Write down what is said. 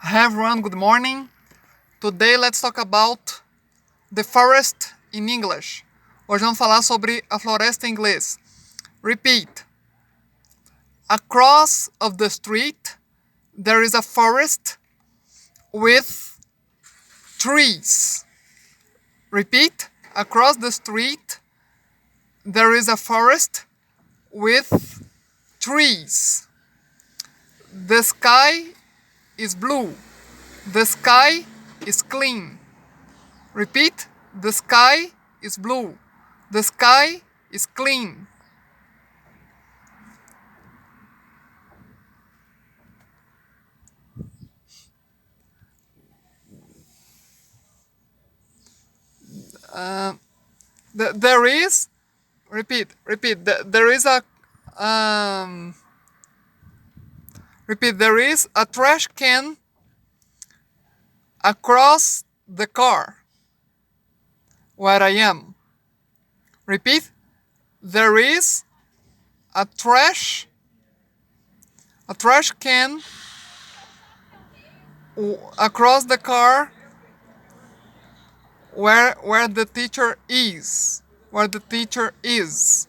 Hi everyone, good morning. Today let's talk about the forest in English. Hoje vamos falar sobre a floresta em inglês. Repeat. Across of the street there is a forest with trees. Repeat. Across the street there is a forest with trees. The sky is blue. The sky is clean. Repeat. The sky is blue. The sky is clean. There is, repeat. There is a, um, repeat. There is a trash can across the car where I am. Repeat. There is a trash can across the car where the teacher is. Where the teacher is.